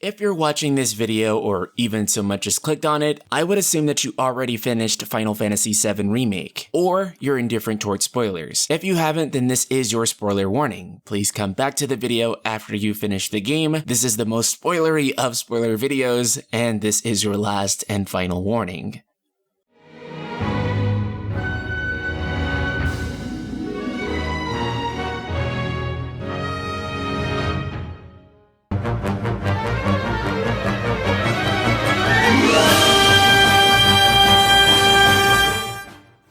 If you're watching this video or even so much as clicked on it, I would assume that you already finished Final Fantasy VII Remake, or you're indifferent towards spoilers. If you haven't, then this is your spoiler warning. Please come back to the video after you finish the game. This is the most spoilery of spoiler videos, and this is your last and final warning.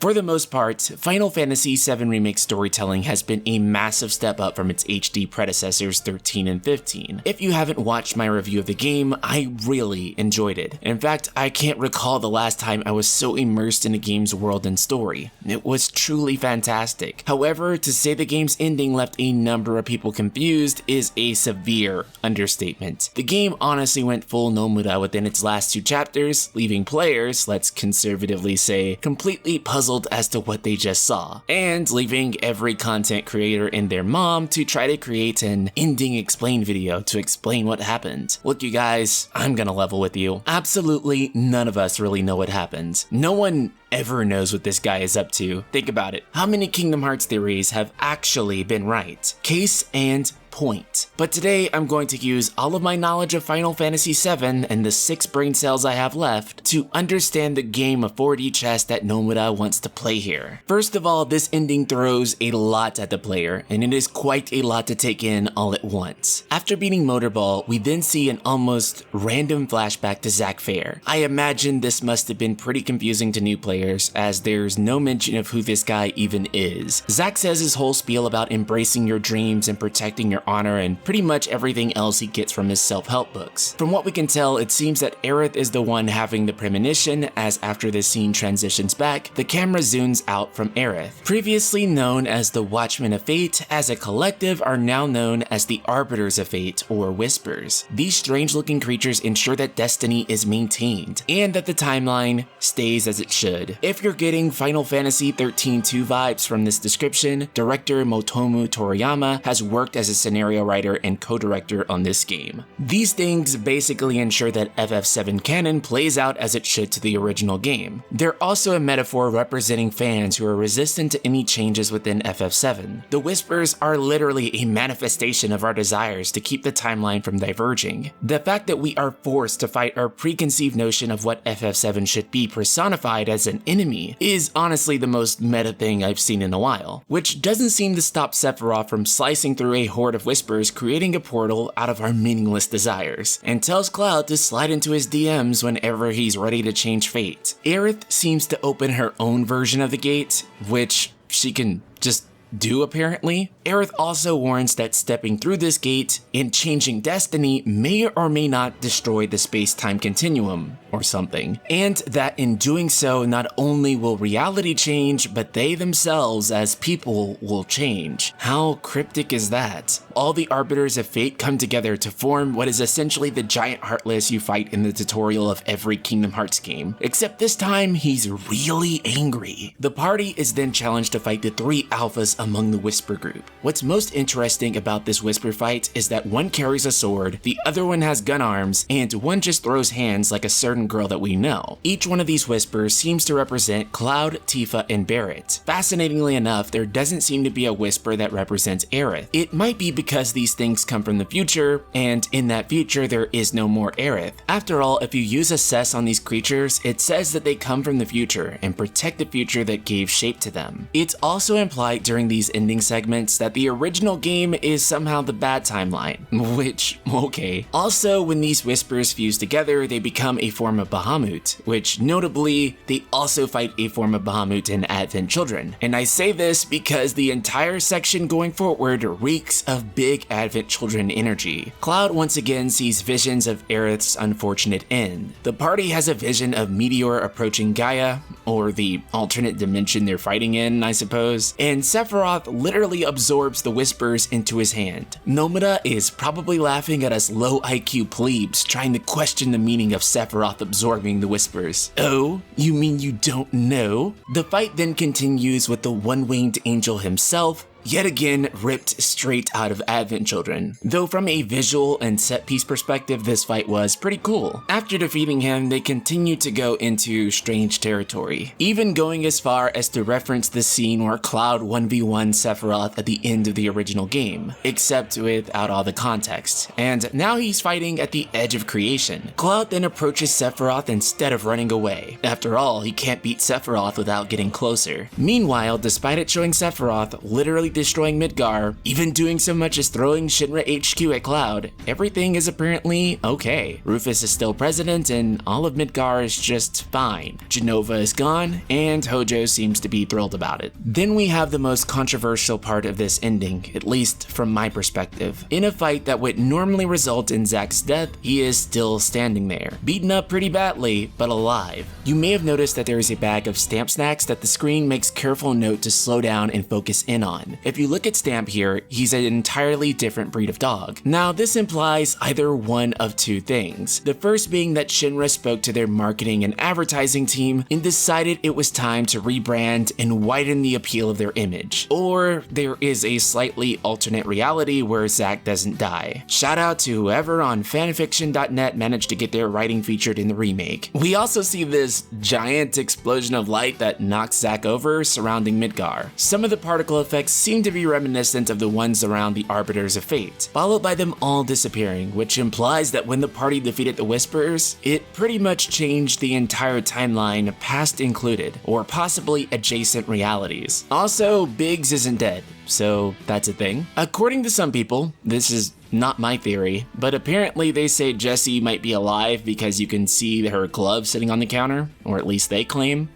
For the most part, Final Fantasy VII Remake storytelling has been a massive step up from its HD predecessors 13 and 15. If you haven't watched my review of the game, I really enjoyed it. In fact, I can't recall the last time I was so immersed in a game's world and story. It was truly fantastic. However, to say the game's ending left a number of people confused is a severe understatement. The game honestly went full Nomura within its last two chapters, leaving players, let's conservatively say, completely puzzled as to what they just saw, and leaving every content creator and their mom to try to create an ending explain video to explain what happened. Look, you guys, I'm gonna level with you. Absolutely none of us really know what happened. No one ever knows what this guy is up to. Think about it. How many Kingdom Hearts theories have actually been right? Case and point. But today I'm going to use all of my knowledge of Final Fantasy VII and the 6 brain cells I have left to understand the game of 4D chess that Nomura wants to play here. First of all, this ending throws a lot at the player, and it is quite a lot to take in all at once. After beating Motorball, we then see an almost random flashback to Zack Fair. I imagine this must have been pretty confusing to new players, as there's no mention of who this guy even is. Zack says his whole spiel about embracing your dreams and protecting your honor and pretty much everything else he gets from his self-help books. From what we can tell, it seems that Aerith is the one having the premonition, as after this scene transitions back, the camera zooms out from Aerith. Previously known as the Watchmen of Fate, as a collective are now known as the Arbiters of Fate, or Whispers. These strange-looking creatures ensure that destiny is maintained, and that the timeline stays as it should. If you're getting Final Fantasy 13-2 vibes from this description, director Motomu Toriyama has worked as a scenario writer and co-director on this game. These things basically ensure that FF7 canon plays out as it should to the original game. They're also a metaphor representing fans who are resistant to any changes within FF7. The Whispers are literally a manifestation of our desires to keep the timeline from diverging. The fact that we are forced to fight our preconceived notion of what FF7 should be personified as an enemy is honestly the most meta thing I've seen in a while, which doesn't seem to stop Sephiroth from slicing through a horde of Whispers, creating a portal out of our meaningless desires, and tells Cloud to slide into his DMs whenever he's ready to change fate. Aerith seems to open her own version of the gate, which she can just do apparently. Aerith also warns that stepping through this gate and changing destiny may or may not destroy the space-time continuum or something, and that in doing so not only will reality change, but they themselves as people will change. How cryptic is that? All the Arbiters of Fate come together to form what is essentially the giant Heartless you fight in the tutorial of every Kingdom Hearts game, except this time he's really angry. The party is then challenged to fight the 3 alphas among the Whisper group. What's most interesting about this Whisper fight is that one carries a sword, the other one has gun arms, and one just throws hands like a certain girl that we know. Each one of these Whispers seems to represent Cloud, Tifa, and Barret. Fascinatingly enough, there doesn't seem to be a Whisper that represents Aerith. It might be because these things come from the future, and in that future there is no more Aerith. After all, if you use assess on these creatures, it says that they come from the future and protect the future that gave shape to them. It's also implied during these ending segments that the original game is somehow the bad timeline, which, okay. Also, when these Whispers fuse together, they become a form of Bahamut, which notably, they also fight a form of Bahamut in Advent Children. And I say this because the entire section going forward reeks of big Advent Children energy. Cloud once again sees visions of Aerith's unfortunate end. The party has a vision of Meteor approaching Gaia, or the alternate dimension they're fighting in, I suppose, and Sephiroth literally absorbs the Whispers into his hand. Nomura is probably laughing at us low IQ plebes trying to question the meaning of Sephiroth absorbing the Whispers. Oh, you mean you don't know? The fight then continues with the one-winged angel himself, yet again ripped straight out of Advent Children, though from a visual and set piece perspective this fight was pretty cool. After defeating him, they continued to go into strange territory, even going as far as to reference the scene where Cloud 1v1 Sephiroth at the end of the original game, except without all the context, and now he's fighting at the edge of creation. Cloud then approaches Sephiroth instead of running away. After all, he can't beat Sephiroth without getting closer. Meanwhile, despite it showing Sephiroth literally destroying Midgar, even doing so much as throwing Shinra HQ at Cloud, everything is apparently okay. Rufus is still president and all of Midgar is just fine. Jenova is gone and Hojo seems to be thrilled about it. Then we have the most controversial part of this ending, at least from my perspective. In a fight that would normally result in Zack's death, he is still standing there, beaten up pretty badly, but alive. You may have noticed that there is a bag of Stamp snacks that the screen makes careful note to slow down and focus in on. If you look at Stamp here, he's an entirely different breed of dog. Now this implies either one of two things. The first being that Shinra spoke to their marketing and advertising team and decided it was time to rebrand and widen the appeal of their image. Or there is a slightly alternate reality where Zack doesn't die. Shout out to whoever on fanfiction.net managed to get their writing featured in the remake. We also see this giant explosion of light that knocks Zack over surrounding Midgar. Some of the particle effects seem to be reminiscent of the ones around the Arbiters of Fate, followed by them all disappearing, which implies that when the party defeated the Whisperers, it pretty much changed the entire timeline, past included, or possibly adjacent realities. Also, Biggs isn't dead, so that's a thing. According to some people, this is not my theory, but apparently they say Jessie might be alive because you can see her glove sitting on the counter, or at least they claim.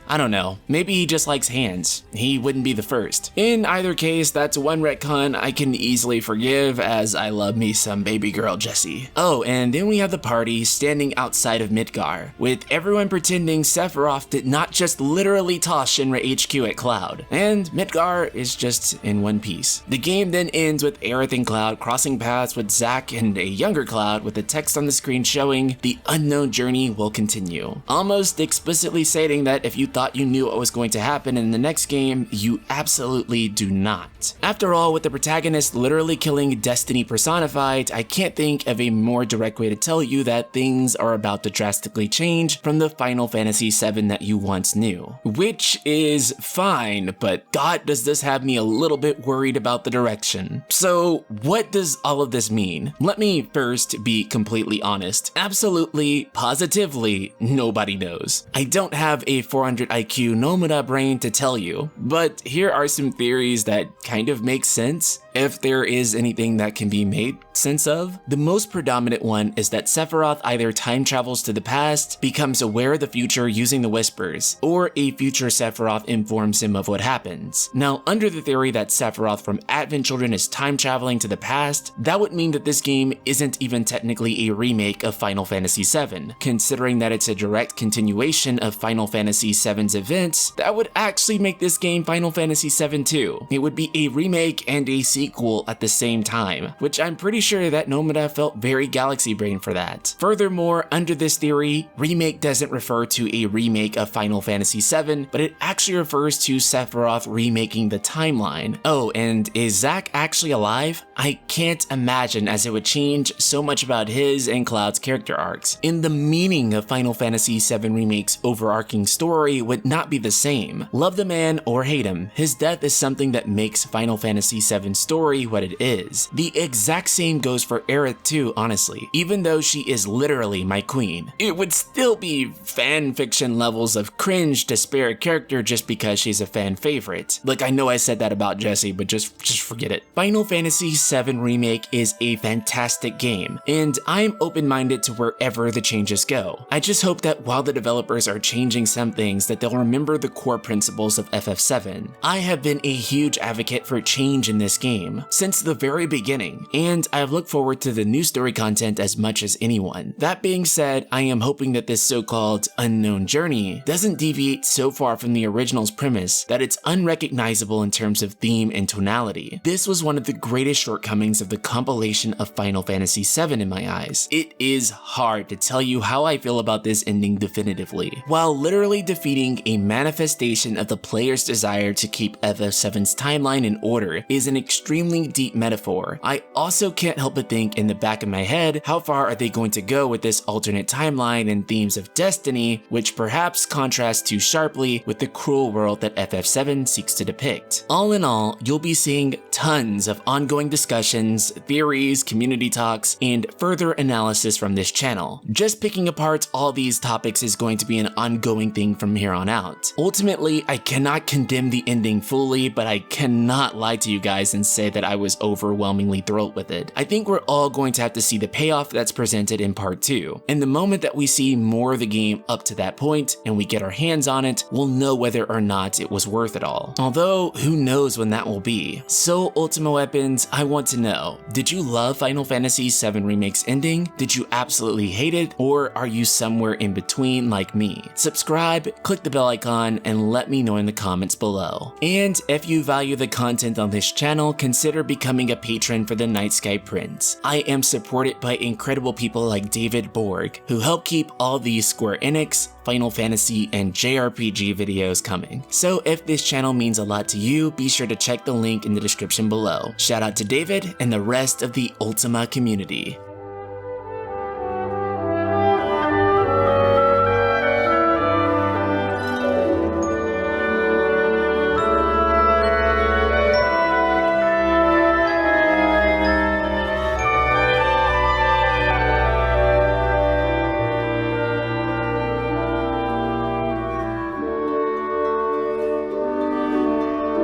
I don't know. Maybe he just likes hands. He wouldn't be the first. In either case, that's one retcon I can easily forgive, as I love me some baby girl Jessie. Oh, and then we have the party standing outside of Midgar, with everyone pretending Sephiroth did not just literally toss Shinra HQ at Cloud, and Midgar is just in one piece. The game then ends with Aerith and Cloud crossing paths with Zack and a younger Cloud, with the text on the screen showing the unknown journey will continue, almost explicitly stating that if you thought you knew what was going to happen in the next game, you absolutely do not. After all, with the protagonist literally killing Destiny personified, I can't think of a more direct way to tell you that things are about to drastically change from the Final Fantasy VII that you once knew. Which is fine, but God, does this have me a little bit worried about the direction. So what does all of this mean? Let me first be completely honest. Absolutely, positively, nobody knows. I don't have a 400 IQ Nomada brain to tell you, but here are some theories that kind of make sense, if there is anything that can be made sense of. The most predominant one is that Sephiroth either time travels to the past, becomes aware of the future using the Whispers, or a future Sephiroth informs him of what happens. Now, under the theory that Sephiroth from Advent Children is time traveling to the past, that would mean that this game isn't even technically a remake of Final Fantasy VII. Considering that it's a direct continuation of Final Fantasy VII's events, that would actually make this game Final Fantasy VII too. It would be a remake and a sequel at the same time, which I'm pretty sure that Nomada felt very Galaxy Brain for that. Furthermore, under this theory, remake doesn't refer to a remake of Final Fantasy VII, but it actually refers to Sephiroth remaking the timeline. Oh, and is Zack actually alive? I can't imagine, as it would change so much about his and Cloud's character arcs. And the meaning of Final Fantasy VII Remake's overarching story would not be the same. Love the man or hate him, his death is something that makes Final Fantasy VII's story what it is. The exact same goes for Aerith too, honestly. Even though she is literally my queen, it would still be fan fiction levels of cringe to spare a character just because she's a fan favorite. Like, I know I said that about Jessie, but just forget it. Final Fantasy VII Remake is a fantastic game, and I'm open-minded to wherever the changes go. I just hope that while the developers are changing some things, that they'll remember the core principles of FF7. I have been a huge advocate for change in this game, game since the very beginning, and I've looked forward to the new story content as much as anyone. That being said, I am hoping that this so-called unknown journey doesn't deviate so far from the original's premise that it's unrecognizable in terms of theme and tonality. This was one of the greatest shortcomings of the compilation of Final Fantasy VII in my eyes. It is hard to tell you how I feel about this ending definitively. While literally defeating a manifestation of the player's desire to keep FF7's timeline in order is an extremely deep metaphor, I also can't help but think in the back of my head, how far are they going to go with this alternate timeline and themes of destiny, which perhaps contrasts too sharply with the cruel world that FF7 seeks to depict. All in all, you'll be seeing tons of ongoing discussions, theories, community talks, and further analysis from this channel. Just picking apart all these topics is going to be an ongoing thing from here on out. Ultimately, I cannot condemn the ending fully, but I cannot lie to you guys and say that I was overwhelmingly thrilled with it. I think we're all going to have to see the payoff that's presented in part 2, and the moment that we see more of the game up to that point and we get our hands on it, we'll know whether or not it was worth it all. Although, who knows when that will be. So Ultima Weapons, I want to know, did you love Final Fantasy VII Remake's ending? Did you absolutely hate it? Or are you somewhere in between like me? Subscribe, click the bell icon, and let me know in the comments below. And if you value the content on this channel, consider becoming a patron for the Night Sky Prince. I am supported by incredible people like David Borg, who help keep all these Square Enix, Final Fantasy, and JRPG videos coming. So if this channel means a lot to you, be sure to check the link in the description below. Shout out to David and the rest of the Ultima community.